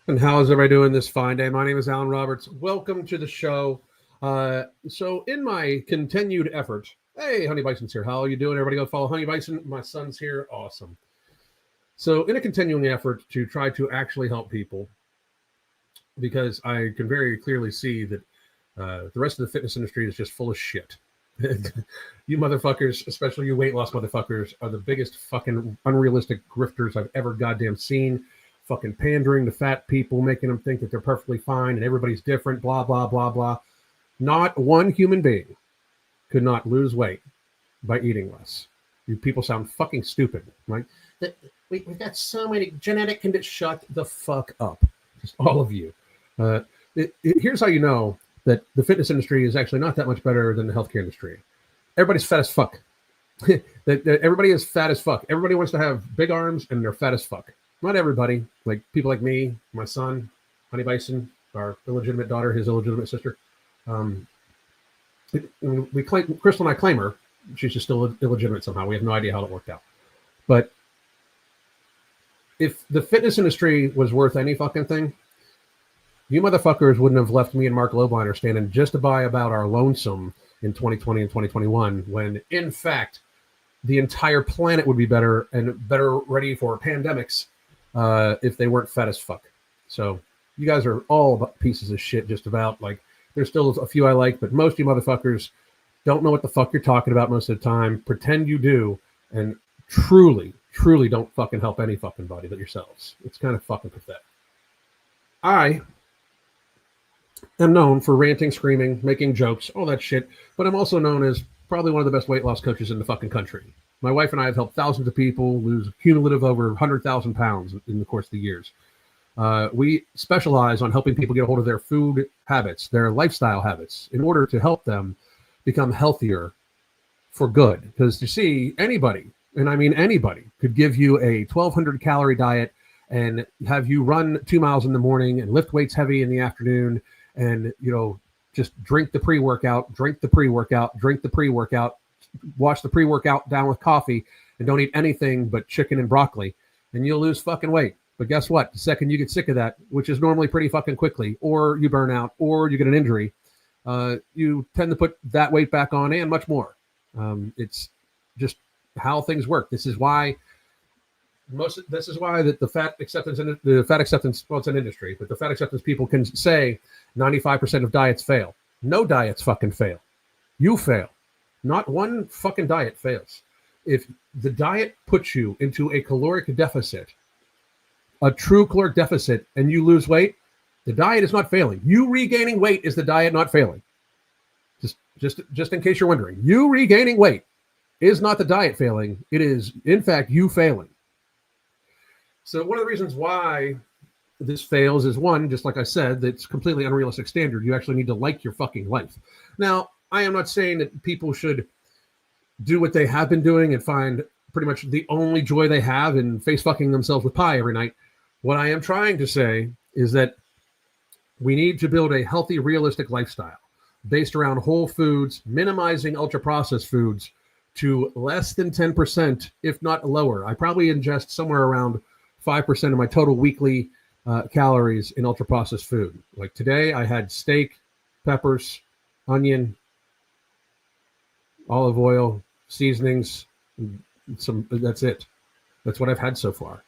And how is everybody doing this fine day? My name is Alan Roberts. Welcome to the show. So, in my continued effort, hey, Honey Bison's here. How are you doing? Everybody go follow Honey Bison. My son's here. Awesome. So, in a continuing effort to try to actually help people, because I can very clearly see that the rest of the fitness industry is just full of shit. You motherfuckers, especially you weight loss motherfuckers, are the biggest fucking unrealistic grifters I've ever goddamn seen. Fucking pandering to fat people, making them think that they're perfectly fine and everybody's different, blah, blah, blah, blah. Not one human being could not lose weight by eating less. You people sound fucking stupid, right? We've got so many genetic conditions. Shut the fuck up. Just all of you. Here's how you know that the fitness industry is actually not that much better than the healthcare industry. Everybody's fat as fuck. Everybody is fat as fuck. Everybody wants to have big arms and they're fat as fuck. Not everybody, like people like me, my son, Honey Bison, our illegitimate daughter, his illegitimate sister. We claim, Crystal and I claim her. She's just still illegitimate somehow. We have no idea how it worked out. But if the fitness industry was worth any fucking thing, you motherfuckers wouldn't have left me and Mark Lobliner standing just about our lonesome in 2020 and 2021, when in fact the entire planet would be better and better ready for pandemics if they weren't fat as fuck. So you guys are all pieces of shit, just about. Like, there's still a few I like, but most of you motherfuckers don't know what the fuck you're talking about most of the time, pretend you do, and truly don't fucking help any fucking body but yourselves. It's kind of fucking pathetic. I am known for ranting, screaming, making jokes, all that shit, but I'm also known as probably one of the best weight loss coaches in the fucking country. My wife and I have helped thousands of people lose a cumulative over 100,000 pounds in the course of the years. We specialize on helping people get a hold of their food habits, their lifestyle habits, in order to help them become healthier for good. Because you see, anybody, and I mean anybody, could give you a 1,200 calorie diet and have you run 2 miles in the morning and lift weights heavy in the afternoon, and just drink the pre-workout, wash the pre-workout down with coffee, and don't eat anything but chicken and broccoli, and you'll lose fucking weight. But guess what? The second you get sick of that, which is normally pretty fucking quickly, or you burn out, or you get an injury, you tend to put that weight back on and much more. It's just how things work. This is why that the fat acceptance, well, it's an industry, but the fat acceptance people can say 95% of diets fail. No diets fucking fail. You fail. Not one fucking diet fails. If the diet puts you into a caloric deficit, a true caloric deficit, and you lose weight, the diet is not failing. You regaining weight is the diet not failing. Just in case you're wondering, you regaining weight is not the diet failing. It is, in fact, you failing. So one of the reasons why this fails is, one, just like I said, that's completely unrealistic standard. You actually need to like your fucking life. Now, I am not saying that people should do what they have been doing and find pretty much the only joy they have in face fucking themselves with pie every night. What I am trying to say is that we need to build a healthy, realistic lifestyle based around whole foods, minimizing ultra-processed foods to less than 10%, if not lower. I probably ingest somewhere around 5% of my total weekly calories in ultra-processed food. Like today, I had steak, peppers, onion, olive oil, seasonings, that's it. That's what I've had so far.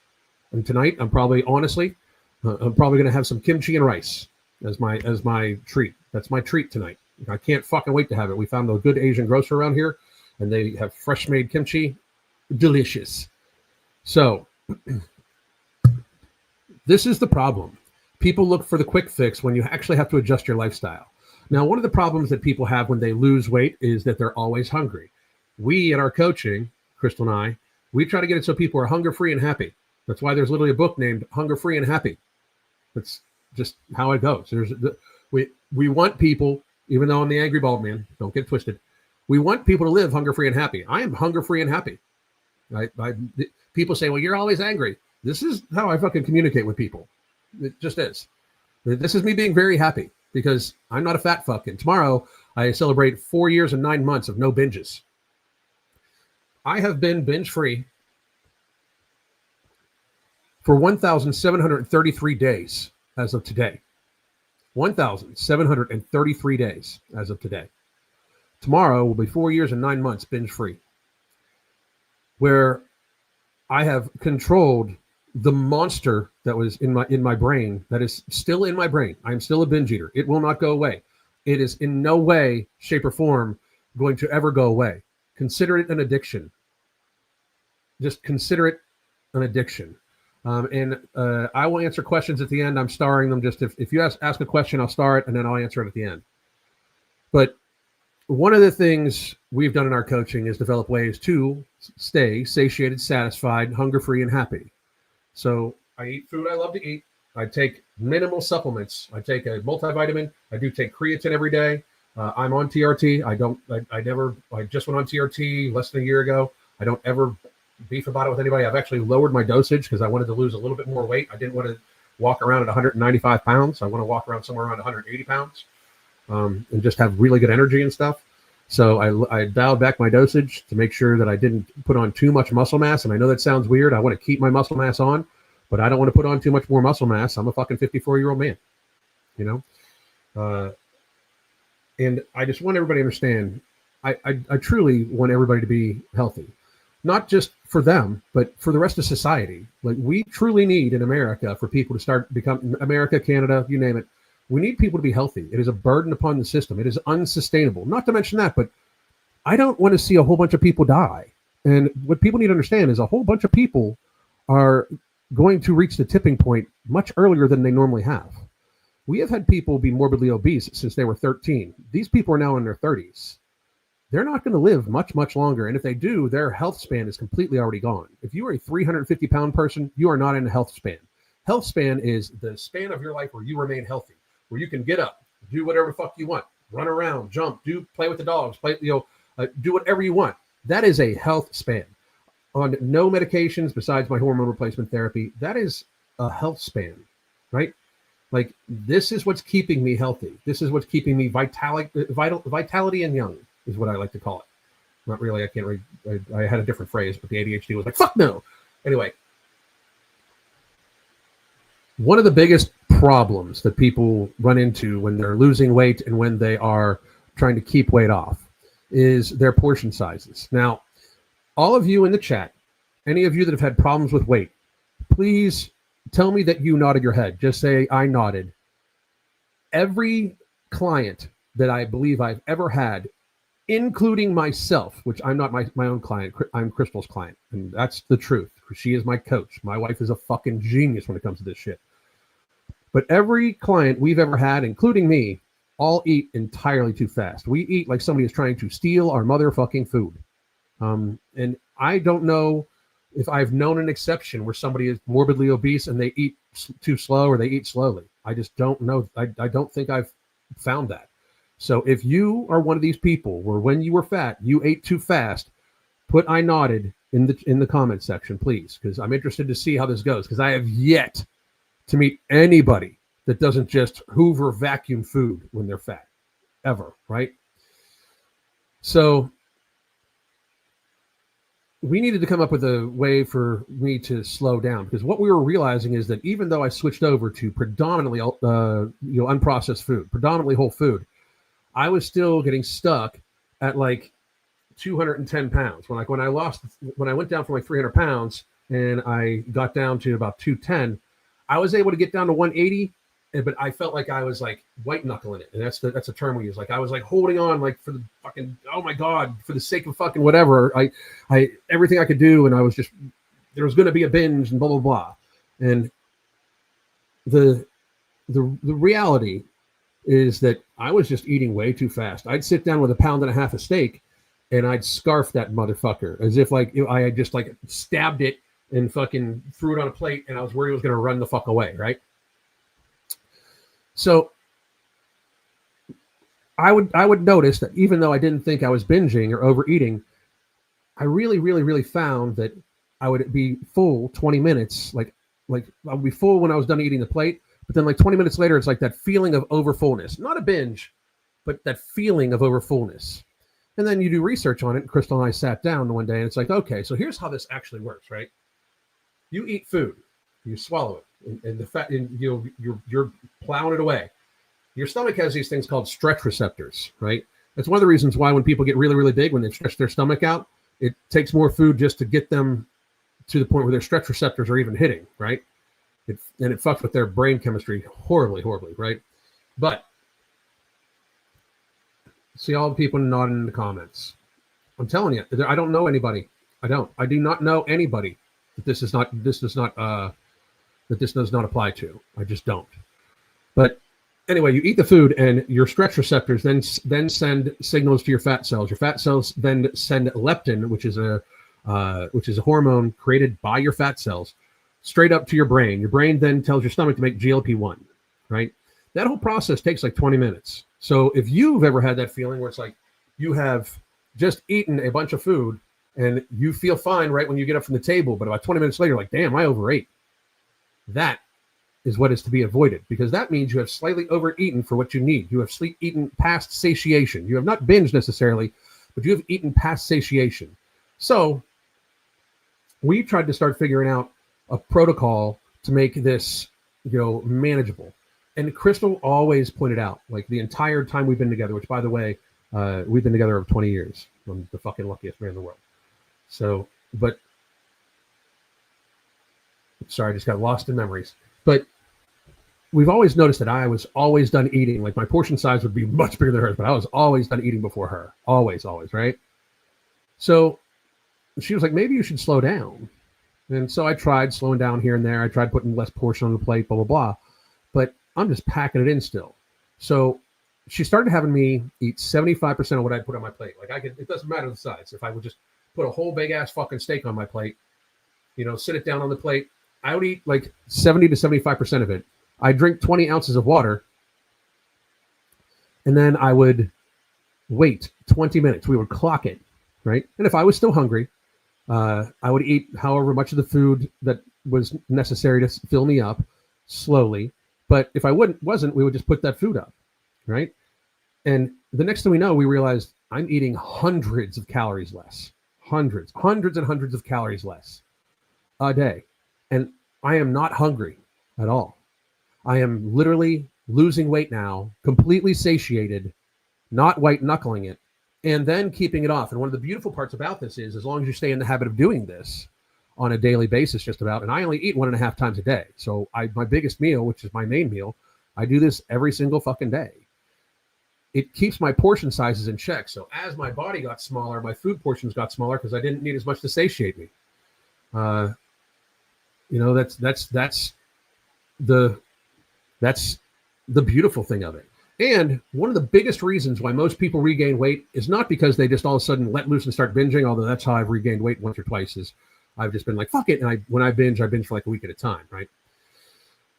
And tonight, I'm probably going to have some kimchi and rice as my treat. That's my treat tonight. I can't fucking wait to have it. We found a good Asian grocer around here, and they have fresh made kimchi. Delicious. So this is the problem. People look for the quick fix when you actually have to adjust your lifestyle. Now, one of the problems that people have when they lose weight is that they're always hungry. We, in our coaching, Crystal and I, we try to get it so people are hunger-free and happy. That's why there's literally a book named Hunger-Free and Happy. That's just how it goes. We want people, even though I'm the angry bald man, don't get twisted, we want people to live hunger-free and happy. I am hunger-free and happy. People say, well, you're always angry. This is how I fucking communicate with people. It just is. This is me being very happy because I'm not a fat fuck. And tomorrow I celebrate 4 years and 9 months of no binges. I have been binge free for 1,733 days. as of today. 1,733 days as of today. Tomorrow will be 4 years and 9 months binge free, where I have controlled the monster that was in my brain, that is still in my brain. I'm still a binge eater. It will not go away. It is in no way, shape, or form going to ever go away. Consider it an addiction. Just consider it an addiction. And I will answer questions at the end. I'm starring them. Just if you ask a question, I'll star it, and then I'll answer it at the end. But one of the things we've done in our coaching is develop ways to stay satiated, satisfied, hunger-free, and happy. So I eat food I love to eat. I take minimal supplements. I take a multivitamin. I do take creatine every day. I'm on TRT. I just went on TRT less than a year ago. I don't ever beef about it with anybody. I've actually lowered my dosage because I wanted to lose a little bit more weight. I didn't want to walk around at 195 pounds. I want to walk around somewhere around 180 pounds. And just have really good energy and stuff. So I dialed back my dosage to make sure that I didn't put on too much muscle mass. And I know that sounds weird. I want to keep my muscle mass on, but I don't want to put on too much more muscle mass. I'm a fucking 54-year-old man, you know? And I just want everybody to understand, I truly want everybody to be healthy, not just for them, but for the rest of society. Like, we truly need in America for people to start becoming America, Canada, you name it. We need people to be healthy. It is a burden upon the system. It is unsustainable. Not to mention that, but I don't want to see a whole bunch of people die. And what people need to understand is a whole bunch of people are going to reach the tipping point much earlier than they normally have. We have had people be morbidly obese since they were 13. These people are now in their 30s. They're not going to live much, much longer. And if they do, their health span is completely already gone. If you are a 350-pound person, you are not in a health span. Health span is the span of your life where you remain healthy, where you can get up, do whatever the fuck you want, run around, jump, play with the dogs, do whatever you want. That is a health span. On no medications besides my hormone replacement therapy, that is a health span, right? Like, this is what's keeping me healthy. This is what's keeping me vitality and young is what I like to call it. Not really, I can't read. I had a different phrase, but the ADHD was like, fuck no. Anyway, one of the biggest problems that people run into when they're losing weight and when they are trying to keep weight off is their portion sizes. Now, all of you in the chat, any of you that have had problems with weight, please tell me that you nodded your head. Just say, I nodded. Every client that I believe I've ever had, including myself, which I'm not my own client, I'm Crystal's client, and that's the truth. She is my coach. My wife is a fucking genius when it comes to this shit. But every client we've ever had, including me, all eat entirely too fast. We eat like somebody is trying to steal our motherfucking food. And I don't know if I've known an exception where somebody is morbidly obese and they eat too slow or they eat slowly. I just don't know. I don't think I've found that. So if you are one of these people where when you were fat, you ate too fast, put I nodded in the comment section, please, because I'm interested to see how this goes, because I have yet to meet anybody that doesn't just hoover vacuum food when they're fat, ever, right? So we needed to come up with a way for me to slow down, because what we were realizing is that even though I switched over to predominantly unprocessed food, predominantly whole food, I was still getting stuck at like 210 pounds. When I went down from like 300 pounds and I got down to about 210, I was able to get down to 180, but I felt like I was like white knuckling it. And that's a term we use. Like, I was like holding on, like, for the fucking, oh my God, for the sake of fucking whatever. I everything I could do. And I was just, there was going to be a binge and blah, blah, blah. And the reality is that I was just eating way too fast. I'd sit down with 1.5 pounds of steak and I'd scarf that motherfucker as if like I had just like stabbed it and fucking threw it on a plate, and I was worried it was going to run the fuck away, right? So I would notice that even though I didn't think I was binging or overeating, I really, really, really found that I would be full 20 minutes. Like I would be full when I was done eating the plate, but then like 20 minutes later, it's like that feeling of overfullness, not a binge, but that feeling of overfullness. And then you do research on it. Crystal and I sat down one day, and it's like, okay, so here's how this actually works, right? You eat food. You swallow it, and the fat, and you're plowing it away. Your stomach has these things called stretch receptors, right? That's one of the reasons why when people get really, really big, when they stretch their stomach out, it takes more food just to get them to the point where their stretch receptors are even hitting, right? And it fucks with their brain chemistry horribly, horribly, right? But see all the people nodding in the comments. I'm telling you, I don't know anybody. I do not know anybody that this does not apply to. I just don't. But anyway, you eat the food, and your stretch receptors then send signals to your fat cells. Your fat cells then send leptin, which is a hormone created by your fat cells, straight up to your brain. Your brain then tells your stomach to make GLP-1, right? That whole process takes like 20 minutes. So if you've ever had that feeling where it's like you have just eaten a bunch of food and you feel fine right when you get up from the table, but about 20 minutes later, like, damn, I overate. That is what is to be avoided, because that means you have slightly overeaten for what you need. You have eaten past satiation. You have not binged necessarily, but you have eaten past satiation. So we tried to start figuring out a protocol to make this, manageable. And Crystal always pointed out, like the entire time we've been together, which by the way, we've been together over 20 years. I'm the fucking luckiest man in the world. So, but sorry, I just got lost in memories. But we've always noticed that I was always done eating. Like my portion size would be much bigger than hers, but I was always done eating before her. Always, right? So she was like, maybe you should slow down. And so I tried slowing down here and there. I tried putting less portion on the plate, blah, blah, blah. But I'm just packing it in still. So she started having me eat 75% of what I put on my plate. Like it doesn't matter the size. If I would just put a whole big ass fucking steak on my plate, sit it down on the plate, I would eat like 70 to 75% of it. I drink 20 ounces of water, and then I would wait 20 minutes. We would clock it, right? And if I was still hungry, I would eat however much of the food that was necessary to fill me up slowly. But if I wasn't, we would just put that food up, right? And the next thing we know, we realized I'm eating hundreds of calories less, hundreds and hundreds of calories less a day. And I am not hungry at all. I am literally losing weight now, completely satiated, not white knuckling it, and then keeping it off. And one of the beautiful parts about this is, as long as you stay in the habit of doing this on a daily basis, just about, and I only eat 1.5 times a day. So my biggest meal, which is my main meal, I do this every single fucking day. It keeps my portion sizes in check. So as my body got smaller, my food portions got smaller because I didn't need as much to satiate me. That's the beautiful thing of it. And one of the biggest reasons why most people regain weight is not because they just all of a sudden let loose and start binging, although that's how I've regained weight once or twice, is I've just been like, fuck it. And when I binge for like a week at a time, right?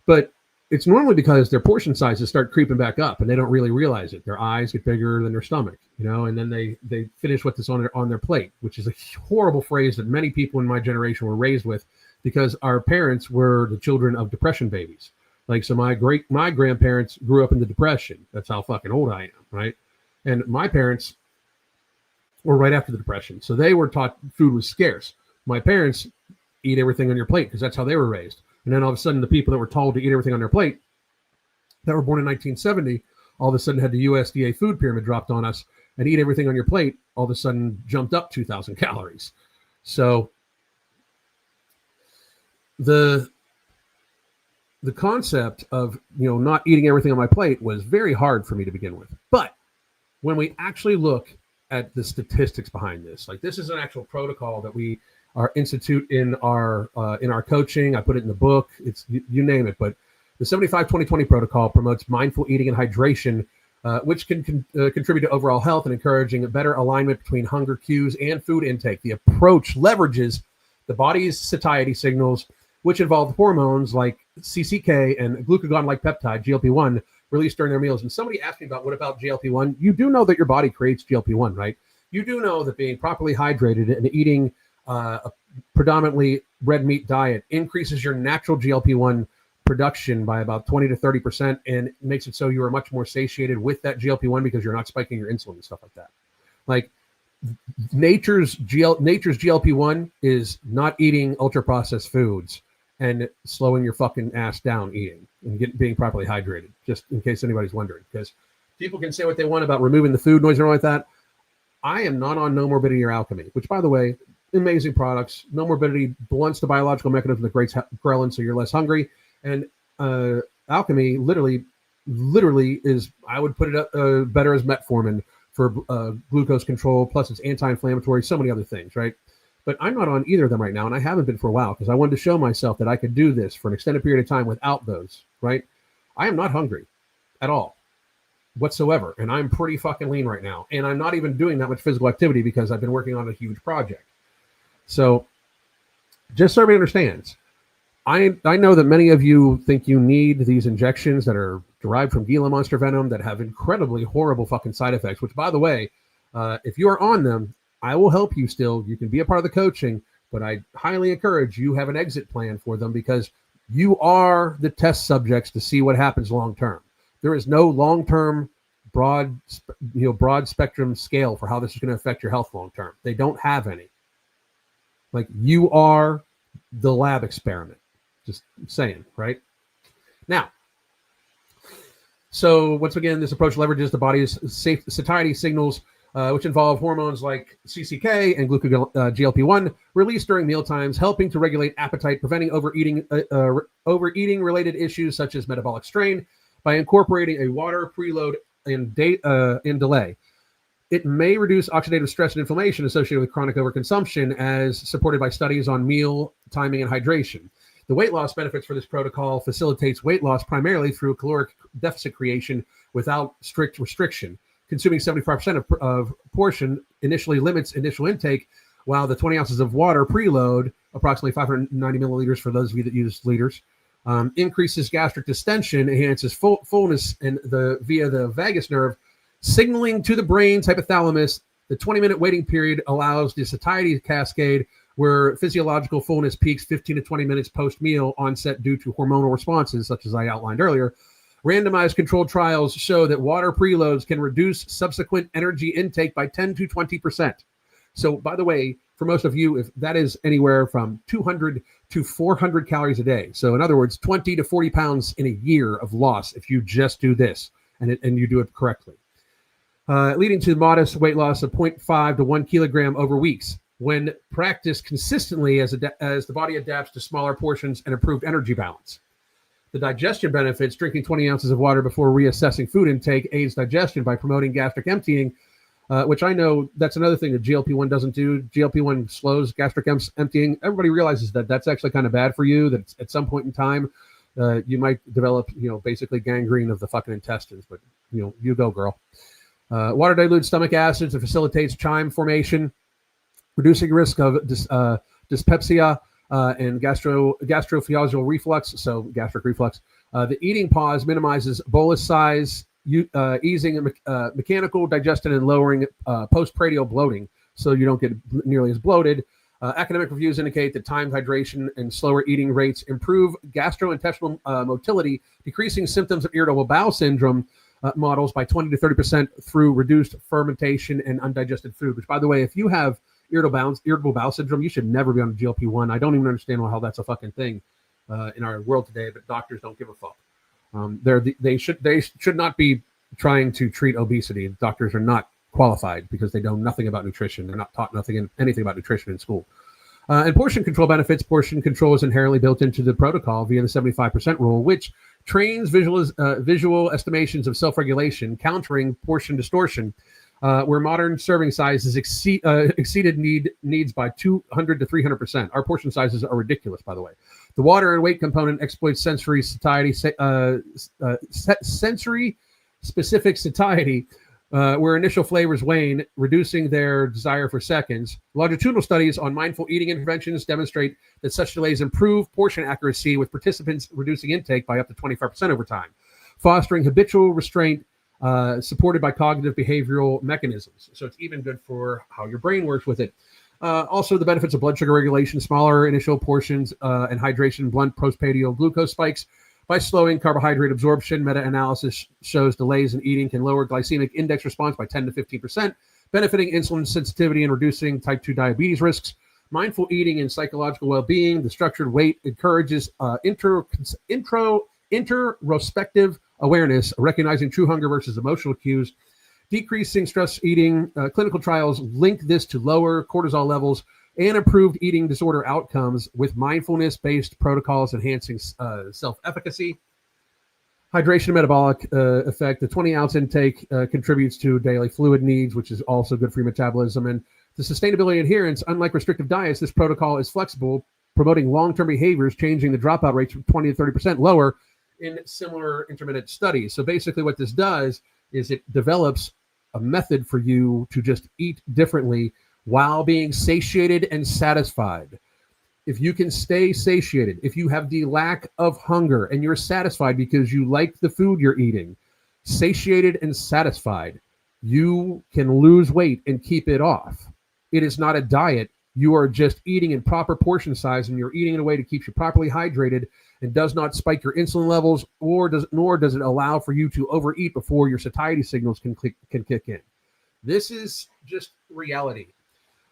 But it's normally because their portion sizes start creeping back up and they don't really realize it. Their eyes get bigger than their stomach, and then they finish what's on their plate, which is a horrible phrase that many people in my generation were raised with, because our parents were the children of depression babies. Like, so my grandparents grew up in the Depression. That's how fucking old I am, right? And my parents were right after the Depression. So they were taught food was scarce. My parents eat everything on your plate because that's how they were raised. And then all of a sudden, the people that were told to eat everything on their plate, that were born in 1970, all of a sudden had the USDA food pyramid dropped on us, and eat everything on your plate all of a sudden jumped up 2,000 calories. So the concept of, not eating everything on my plate was very hard for me to begin with. But when we actually look at the statistics behind this, like, this is an actual protocol that we institute in our coaching. I put it in the book. It's you name it. But the 75-20-20 protocol promotes mindful eating and hydration, which can contribute to overall health and encouraging a better alignment between hunger cues and food intake. The approach leverages the body's satiety signals, which involve hormones like CCK and glucagon-like peptide, GLP-1, released during their meals. And somebody asked me what about GLP-1? You do know that your body creates GLP-1, right? You do know that being properly hydrated and eating a predominantly red meat diet increases your natural GLP-1 production by about 20 to 30%, and makes it so you are much more satiated with that GLP-1 because you're not spiking your insulin and stuff like that. Like, nature's GLP-1 is not eating ultra-processed foods and slowing your fucking ass down eating and being properly hydrated, just in case anybody's wondering. Because people can say what they want about removing the food noise and all like that. I am not on No Morbidity or Alchemy, which, by the way, amazing products. No Morbidity blunts the biological mechanism that creates ghrelin, so you're less hungry. And Alchemy literally is, I would put it up better as metformin for glucose control, plus it's anti-inflammatory, so many other things, right? But I'm not on either of them right now, and I haven't been for a while because I wanted to show myself that I could do this for an extended period of time without those, right? I am not hungry at all whatsoever, and I'm pretty fucking lean right now, and I'm not even doing that much physical activity because I've been working on a huge project. So just so everybody understands, I know that many of you think you need these injections that are derived from Gila monster venom that have incredibly horrible fucking side effects, which, by the way, if you are on them, I will help you still. You can be a part of the coaching, but I highly encourage you have an exit plan for them because you are the test subjects to see what happens long term. There is no long-term broad spectrum scale for how this is going to affect your health long term. They don't have any. Like, you are the lab experiment. Just saying, right? Now, so once again, this approach leverages the body's satiety signals, which involve hormones like CCK and GLP-1 released during mealtimes, helping to regulate appetite, preventing overeating-related issues such as metabolic strain by incorporating a water preload in delay. It may reduce oxidative stress and inflammation associated with chronic overconsumption, as supported by studies on meal timing and hydration. The weight loss benefits for this protocol facilitates weight loss primarily through caloric deficit creation without strict restriction. Consuming 75% of portion initially limits initial intake, while the 20 ounces of water preload, approximately 590 milliliters for those of you that use liters, increases gastric distension, enhances fullness via the vagus nerve, signaling to the brain's hypothalamus. The 20-minute waiting period allows the satiety cascade, where physiological fullness peaks 15 to 20 minutes post-meal onset due to hormonal responses, such as I outlined earlier. Randomized controlled trials show that water preloads can reduce subsequent energy intake by 10 to 20%. So, by the way, for most of you, if that is anywhere from 200 to 400 calories a day. So, in other words, 20 to 40 pounds in a year of loss if you just do this and you do it correctly. Leading to modest weight loss of 0.5 to 1 kilogram over weeks when practiced consistently as the body adapts to smaller portions and improved energy balance. The digestion benefits: drinking 20 ounces of water before reassessing food intake aids digestion by promoting gastric emptying, which I know that's another thing that GLP-1 doesn't do. GLP-1 slows gastric emptying. Everybody realizes that that's actually kind of bad for you, that at some point in time, you might develop, basically gangrene of the fucking intestines, but, you go, girl. Water dilutes stomach acids and facilitates chyme formation, reducing risk of dyspepsia and gastroesophageal reflux, so gastric reflux. The eating pause minimizes bolus size, easing mechanical digestion and lowering postprandial bloating, so you don't get nearly as bloated. Academic reviews indicate that timed hydration and slower eating rates improve gastrointestinal motility, decreasing symptoms of irritable bowel syndrome models by 20 to 30% through reduced fermentation and undigested food, which, by the way, if you have irritable bowel syndrome, you should never be on a GLP-1. I don't even understand how that's a fucking thing in our world today, but doctors don't give a fuck. They should not be trying to treat obesity. Doctors are not qualified because they know nothing about nutrition. They're not taught anything about nutrition in school. And portion control benefits. Portion control is inherently built into the protocol via the 75% rule, which trains visual estimations of self-regulation, countering portion distortion, where modern serving sizes exceeded needs by 200 to 300%. Our portion sizes are ridiculous, by the way. The water and weight component exploits sensory satiety, sensory-specific satiety, where initial flavors wane, reducing their desire for seconds. Longitudinal studies on mindful eating interventions demonstrate that such delays improve portion accuracy, with participants reducing intake by up to 25% over time, fostering habitual restraint, supported by cognitive behavioral mechanisms. So it's even good for how your brain works with it. Also, the benefits of blood sugar regulation: smaller initial portions and hydration blunt postprandial glucose spikes by slowing carbohydrate absorption. Meta-analysis shows delays in eating can lower glycemic index response by 10 to 15%, benefiting insulin sensitivity and reducing type 2 diabetes risks. Mindful eating and psychological well-being. The structured weight encourages introspective awareness, recognizing true hunger versus emotional cues. Decreasing stress eating. Clinical trials link this to lower cortisol levels and improved eating disorder outcomes, with mindfulness-based protocols enhancing self-efficacy. Hydration and metabolic effect. The 20-ounce intake contributes to daily fluid needs, which is also good for your metabolism. And the sustainability adherence. Unlike restrictive diets, this protocol is flexible, promoting long-term behaviors, changing the dropout rates from 20 to 30% lower in similar intermittent studies. So basically what this does is it develops a method for you to just eat differently while being satiated and satisfied. If you can stay satiated, if you have the lack of hunger and you're satisfied because you like the food you're eating, satiated and satisfied, you can lose weight and keep it off. It is not a diet. You are just eating in proper portion size, and you're eating in a way that keeps you properly hydrated and does not spike your insulin levels, nor does it allow for you to overeat before your satiety signals can kick in. This is just reality.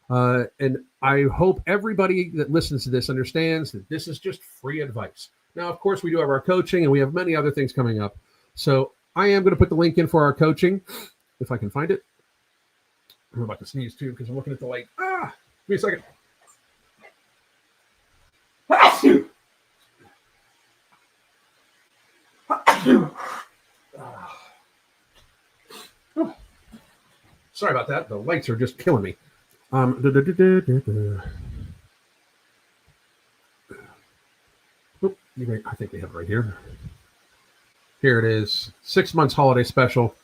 And I hope everybody that listens to this understands that this is just free advice. Now, of course, we do have our coaching, and we have many other things coming up. So I am going to put the link in for our coaching, if I can find it. I'm about to sneeze, too, because I'm looking at the light. Give me a second. Sorry about that. The lights are just killing me. I think they have it right here. Here it is. 6 months holiday special.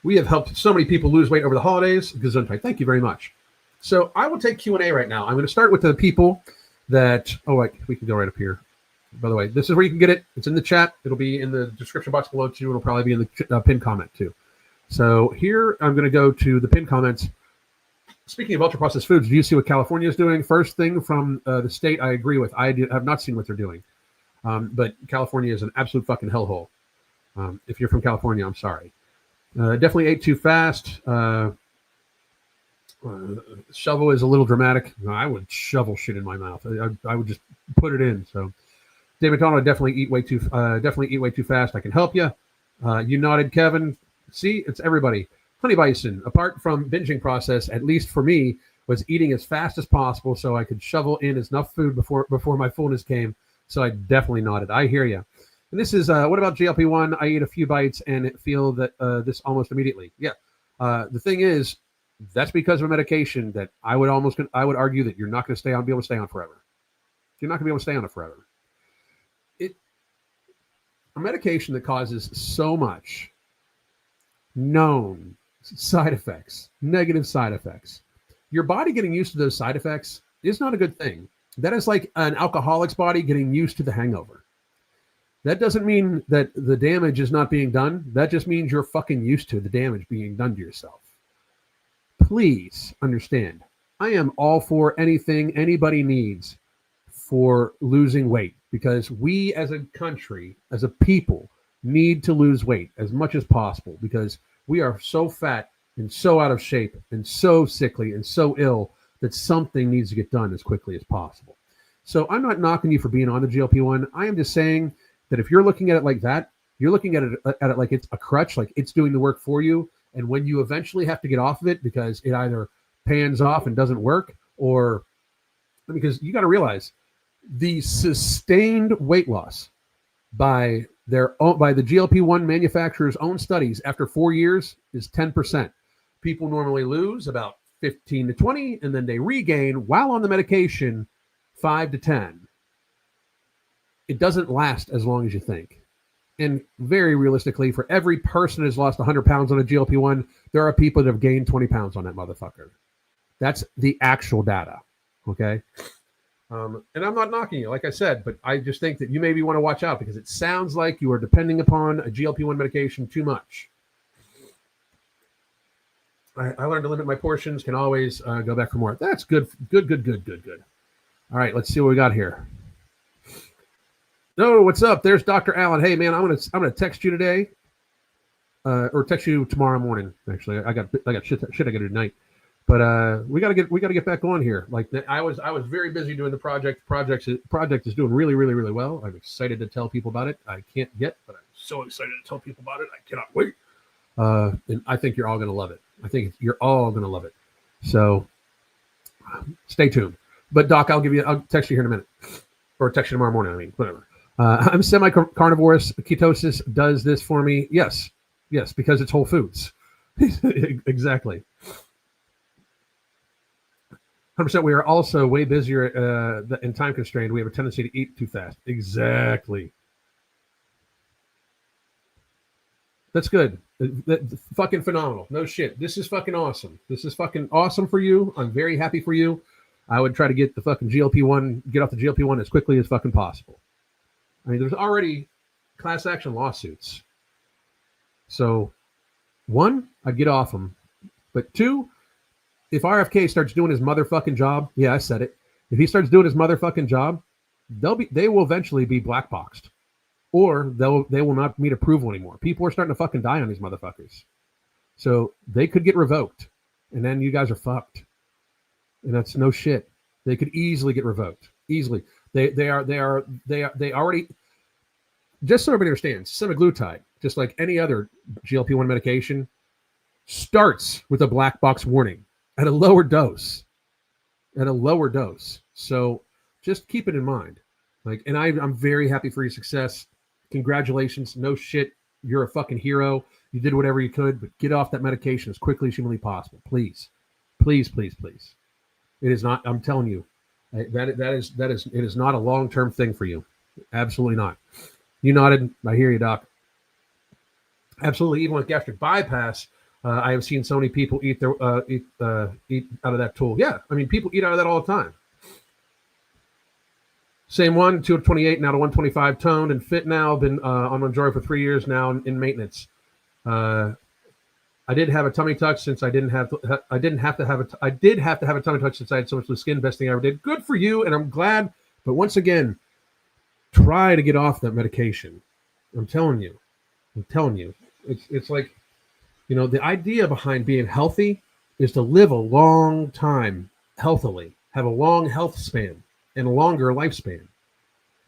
We have helped so many people lose weight over the holidays. Gesundheit. Thank you very much. So I will take Q&A right now. I'm going to start with the people that, we can go right up here. By the way, this is where you can get it. It's in the chat. It'll be in the description box below too. It'll probably be in the pinned comment too. So here I'm going to go to the pinned comments. Speaking of ultra-processed foods, do you see what California is doing? First thing from the state I agree with. I have not seen what they're doing. But California is an absolute fucking hellhole. If you're from California, I'm sorry. Definitely ate too fast. Shovel is a little dramatic. No, I would shovel shit in my mouth. I would just put it in. So, Dave McDonald, definitely eat way too fast. I can help you. You nodded, Kevin. See, it's everybody. Honey Bison, apart from binging process, at least for me, was eating as fast as possible so I could shovel in enough food before my fullness came. So I definitely nodded. I hear you. And this is, what about GLP-1? I eat a few bites and feel that this almost immediately. Yeah. The thing is, that's because of a medication that I would argue that you're not going to be able to stay on forever. You're not going to be able to stay on it forever. A medication that causes so much known side effects, negative side effects. Your body getting used to those side effects is not a good thing. That is like an alcoholic's body getting used to the hangover. That doesn't mean that the damage is not being done. That just means you're fucking used to the damage being done to yourself. Please understand, I am all for anything anybody needs for losing weight, because we as a country, as a people, need to lose weight as much as possible, because we are so fat and so out of shape and so sickly and so ill that something needs to get done as quickly as possible. So I'm not knocking you for being on the GLP-1. I am just saying that if you're looking at it like that, you're looking at it like it's a crutch, like it's doing the work for you. And when you eventually have to get off of it because it either pans off and doesn't work, or because you got to realize the sustained weight loss by the GLP-1 manufacturer's own studies after 4 years is 10%. People normally lose about 15 to 20, and then they regain while on the medication 5 to 10. It doesn't last as long as you think. And very realistically, for every person who's lost 100 pounds on a GLP-1, there are people that have gained 20 pounds on that motherfucker. That's the actual data, okay? And I'm not knocking you, like I said, but I just think that you maybe want to watch out, because it sounds like you are depending upon a GLP-1 medication too much. I learned to limit my portions, can always go back for more. That's good. Good. All right, let's see what we got here. No, what's up? There's Dr. Allen. Hey, man, I'm gonna text you today, or text you tomorrow morning. Actually, I got shit I got to do tonight. But we gotta get back on here. Like I was very busy doing the project. Project is doing really, really, really well. I'm excited to tell people about it. I can't yet, but I'm so excited to tell people about it. I cannot wait. And I think you're all gonna love it. I think you're all gonna love it. So stay tuned. But Doc, I'll text you here in a minute, or text you tomorrow morning. I mean, whatever. I'm semi-carnivorous. Ketosis does this for me. Yes, because it's whole foods. Exactly. 100%. We are also way busier and time constrained. We have a tendency to eat too fast. Exactly. That's good. That's fucking phenomenal. No shit. This is fucking awesome. This is fucking awesome for you. I'm very happy for you. I would try to get the fucking GLP-1, get off the GLP-1 as quickly as fucking possible. I mean, there's already class action lawsuits. So, one, I'd get off them. But two, if RFK starts doing his motherfucking job, yeah, I said it. If he starts doing his motherfucking job, they will eventually be blackboxed. Or they will not meet approval anymore. People are starting to fucking die on these motherfuckers. So they could get revoked. And then you guys are fucked. And that's no shit. They could easily get revoked. Easily. They already, just so everybody understands, semaglutide, just like any other GLP-1 medication, starts with a black box warning at a lower dose. So just keep it in mind. Like, and I'm very happy for your success. Congratulations. No shit. You're a fucking hero. You did whatever you could, but get off that medication as quickly as humanly possible. Please. Please, please, please. It is not, I'm telling you, it is not a long-term thing for you. Absolutely not. You nodded. I hear you, Doc. Absolutely. Even with gastric bypass, I have seen so many people eat out of that tool. Yeah. I mean, people eat out of that all the time. Same one, 228 now to 125, toned and fit now. Been on Manjaro for 3 years now in maintenance. I did have a tummy tuck since I did have to have a tummy tuck since I had so much loose skin. Best thing I ever did. Good for you, and I'm glad. But once again, try to get off that medication. I'm telling you. It's like, you know, the idea behind being healthy is to live a long time healthily, have a long health span and a longer lifespan.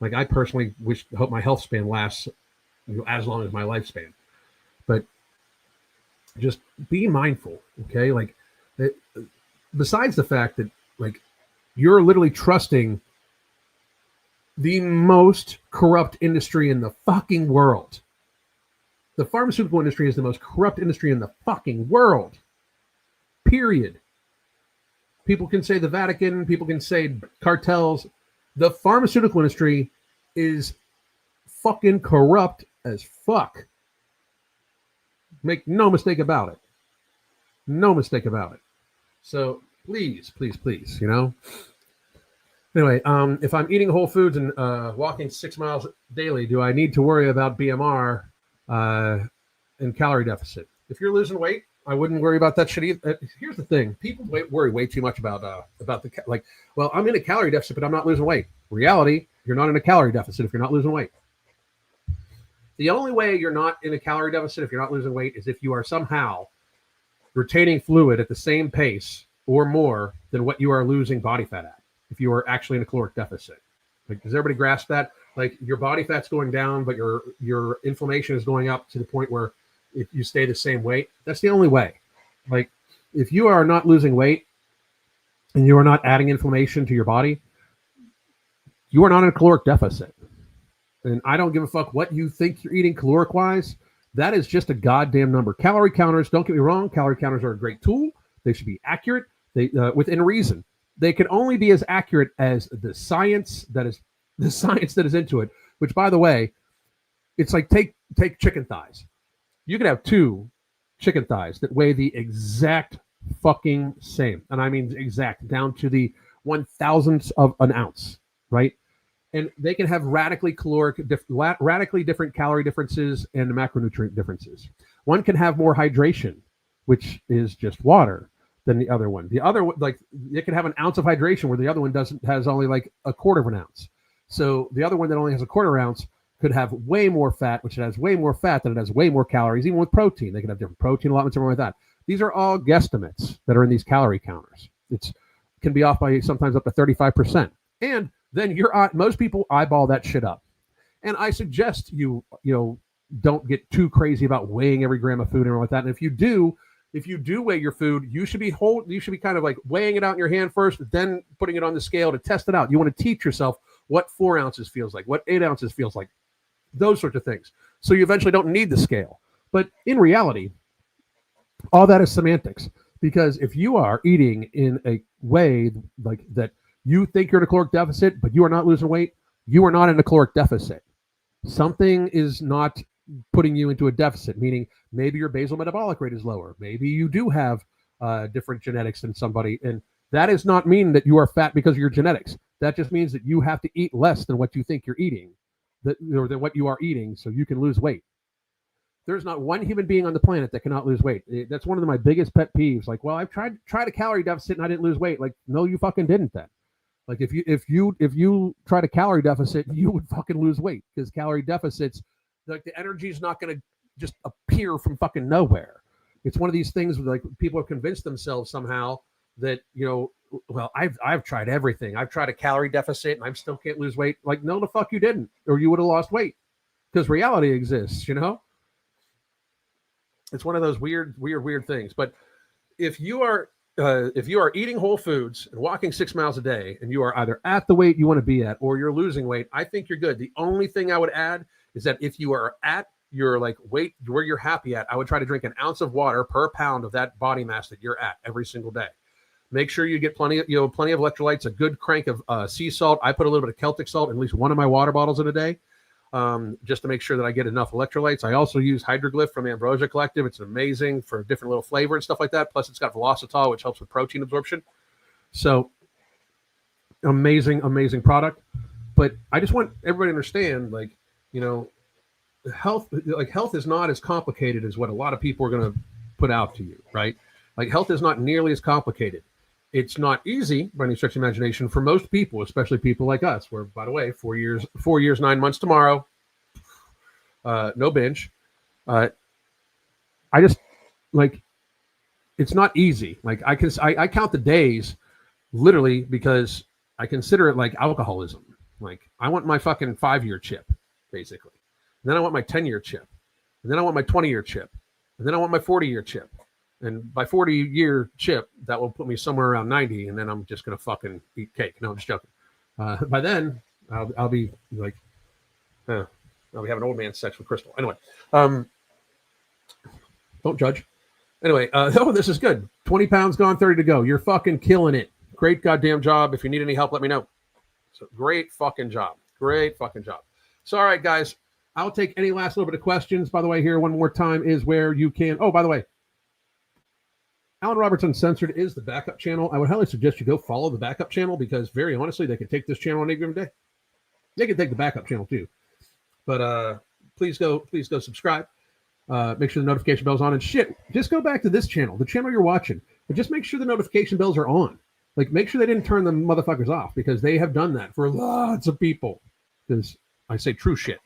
Like, I personally hope my health span lasts as long as my lifespan. But just be mindful, okay? Like, besides the fact that, like, you're literally trusting the most corrupt industry in the fucking world. The pharmaceutical industry is the most corrupt industry in the fucking world. Period. People can say the Vatican, people can say cartels. The pharmaceutical industry is fucking corrupt as fuck. Make no mistake about it. No mistake about it. So please, please, please, you know. Anyway, if I'm eating whole foods and walking 6 miles daily, do I need to worry about BMR and calorie deficit? If you're losing weight, I wouldn't worry about that shit either. Here's the thing. People worry way too much about well, I'm in a calorie deficit, but I'm not losing weight. Reality, you're not in a calorie deficit if you're not losing weight. The only way you're not in a calorie deficit if you're not losing weight is if you are somehow retaining fluid at the same pace or more than what you are losing body fat at. If you are actually in a caloric deficit. Like, does everybody grasp that? Like, your body fat's going down, but your inflammation is going up to the point where if you stay the same weight, that's the only way. Like, if you are not losing weight and you are not adding inflammation to your body, you are not in a caloric deficit. And I don't give a fuck what you think you're eating caloric wise. That is just a goddamn number. Calorie counters, don't get me wrong, calorie counters are a great tool. They should be accurate. They within reason. They can only be as accurate as the science that is into it. Which, by the way, it's like take chicken thighs. You could have 2 chicken thighs that weigh the exact fucking same, and I mean exact, down to the 1,000th of an ounce, right? And they can have radically different calorie differences and macronutrient differences. One can have more hydration, which is just water, than the other one. The other one, like, it can have an ounce of hydration where the other one has only like a quarter of an ounce. So the other one that only has a quarter ounce could have way more fat, which it has way more fat than it has way more calories, even with protein. They can have different protein allotments, everything like that. These are all guesstimates that are in these calorie counters. It can be off by sometimes up to 35%. And then most people eyeball that shit up. And I suggest you don't get too crazy about weighing every gram of food and everything like that. And if you do weigh your food, you should be kind of like weighing it out in your hand first, then putting it on the scale to test it out. You want to teach yourself what 4 ounces feels like, what 8 ounces feels like, those sorts of things. So you eventually don't need the scale. But in reality, all that is semantics, because if you are eating in a way like that, you think you're in a caloric deficit, but you are not losing weight, you are not in a caloric deficit. Something is not putting you into a deficit, meaning maybe your basal metabolic rate is lower. Maybe you do have different genetics than somebody. And that does not mean that you are fat because of your genetics. That just means that you have to eat less than what you think you're eating, or than what you are eating, so you can lose weight. There's not one human being on the planet that cannot lose weight. That's one of my biggest pet peeves. Like, well, I've tried a calorie deficit and I didn't lose weight. Like, no, you fucking didn't then. Like, if you try to calorie deficit, you would fucking lose weight, because calorie deficits, like, the energy is not going to just appear from fucking nowhere. It's one of these things where, like, people have convinced themselves somehow that, well, I've tried everything. I've tried a calorie deficit and I still can't lose weight. Like, no, the fuck you didn't, or you would have lost weight, because reality exists, It's one of those weird things. But if you are eating whole foods and walking 6 miles a day, and you are either at the weight you want to be at or you're losing weight, I think you're good. The only thing I would add is that if you are at your weight where you're happy at, I would try to drink an ounce of water per pound of that body mass that you're at every single day. Make sure you get plenty of electrolytes, a good crank of sea salt. I put a little bit of Celtic salt in at least one of my water bottles in a day. Just to make sure that I get enough electrolytes. I also use Hydroglyph from Ambrosia Collective. It's amazing for different little flavor and stuff like that. Plus, it's got Velocitol, which helps with protein absorption. So, amazing product. But I just want everybody to understand, health is not as complicated as what a lot of people are going to put out to you, right? Like, health is not nearly as complicated. It's not easy by any stretch of imagination for most people, especially people like us, where, by the way, 4 years, 9 months tomorrow, no binge. I just, it's not easy. I count the days literally, because I consider it like alcoholism. Like, I want my fucking 5-year chip, basically. And then I want my 10-year chip. And then I want my 20-year chip. And then I want my 40-year chip. And by 40-year chip, that will put me somewhere around 90, and then I'm just going to fucking eat cake. No, I'm just joking. By then, I'll be like, I'll be having old man sex with Crystal. Anyway, don't judge. Anyway, this is good. 20 pounds gone, 30 to go. You're fucking killing it. Great goddamn job. If you need any help, let me know. So great fucking job. So, all right, guys, I'll take any last little bit of questions. By the way, here one more time is where you can. Oh, by the way, Alan Roberts Uncensored is the backup channel. I would highly suggest you go follow the backup channel, because very honestly, they could take this channel on any given day. They could take the backup channel too. But please go subscribe. Make sure the notification bell's on, and shit, just go back to this channel, the channel you're watching, but just make sure the notification bells are on. Like, make sure they didn't turn the motherfuckers off, because they have done that for lots of people. Because I say true shit.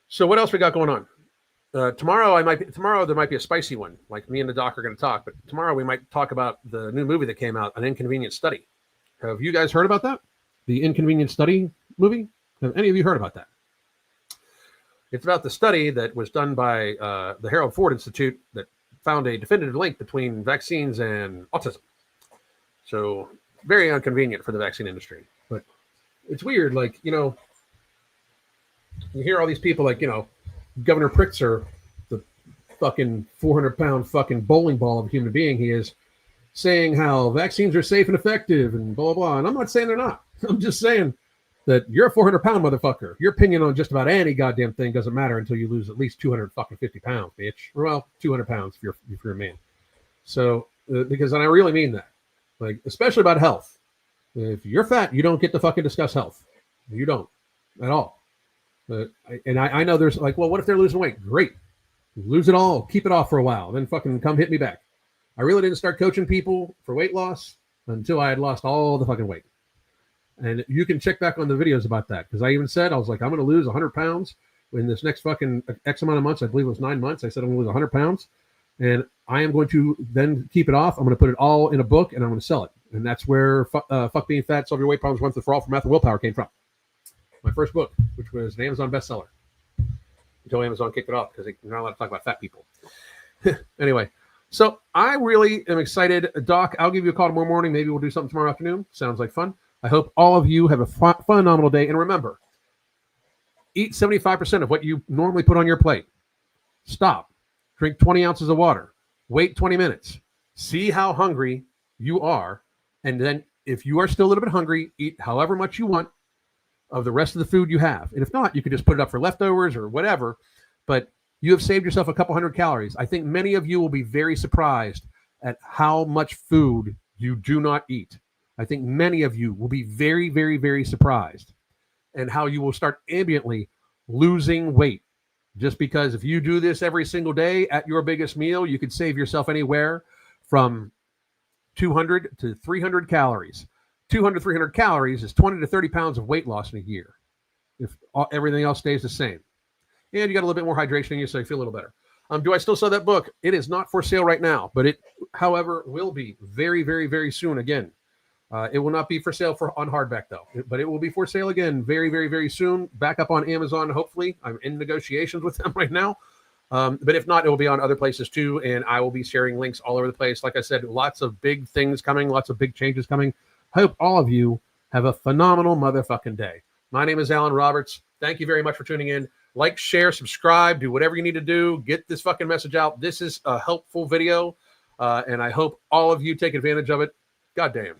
So what else we got going on? Tomorrow there might be a spicy one. Like, me and the doc are going to talk, but tomorrow we might talk about the new movie that came out, An Inconvenient Study. Have you guys heard about that? The Inconvenient Study movie? Have any of you heard about that? It's about the study that was done by the Harold Ford Institute that found a definitive link between vaccines and autism. So, very inconvenient for the vaccine industry. But it's weird, you hear all these people Governor Pritzker, the fucking 400-pound fucking bowling ball of a human being he is, saying how vaccines are safe and effective and blah, blah. And I'm not saying they're not. I'm just saying that you're a 400-pound motherfucker. Your opinion on just about any goddamn thing doesn't matter until you lose at least 250 pounds, bitch. Well, 200 pounds if you're a man. So, because, and I really mean that, especially about health. If you're fat, you don't get to fucking discuss health. You don't at all. I know there's well, what if they're losing weight? Great. Lose it all. Keep it off for a while. Then fucking come hit me back. I really didn't start coaching people for weight loss until I had lost all the fucking weight. And you can check back on the videos about that, because I even said, I was like, I'm going to lose 100 pounds in this next fucking X amount of months. I believe it was 9 months. I said I'm going to lose 100 pounds. And I am going to then keep it off. I'm going to put it all in a book, and I'm going to sell it. And that's where Fuck Being Fat, Solve Your Weight Problems Once and For All from Math and Willpower came from. My first book, which was an Amazon bestseller. Until Amazon kicked it off because they're not allowed to talk about fat people. Anyway, so I really am excited. Doc, I'll give you a call tomorrow morning. Maybe we'll do something tomorrow afternoon. Sounds like fun. I hope all of you have a phenomenal day. And remember, eat 75% of what you normally put on your plate. Stop. Drink 20 ounces of water. Wait 20 minutes. See how hungry you are. And then if you are still a little bit hungry, eat however much you want of the rest of the food you have. And if not, you could just put it up for leftovers or whatever. But you have saved yourself a couple hundred calories. I think many of you will be very surprised at how much food you do not eat. I think many of you will be very, very, very surprised and how you will start ambiently losing weight. Just because if you do this every single day at your biggest meal, you could save yourself anywhere from 200 to 300 calories. 200, 300 calories is 20 to 30 pounds of weight loss in a year if everything else stays the same. And you got a little bit more hydration in you, so you feel a little better. Do I still sell that book? It is not for sale right now, but it, however, will be very, very, very soon again. It will not be for sale on hardback, though, but it will be for sale again very, very, very soon. Back up on Amazon, hopefully. I'm in negotiations with them right now. But if not, it will be on other places too, and I will be sharing links all over the place. Like I said, lots of big things coming, lots of big changes coming. Hope all of you have a phenomenal motherfucking day. My name is Alan Roberts. Thank you very much for tuning in. Like, share, subscribe, do whatever you need to do. Get this fucking message out. This is a helpful video, and I hope all of you take advantage of it. God damn.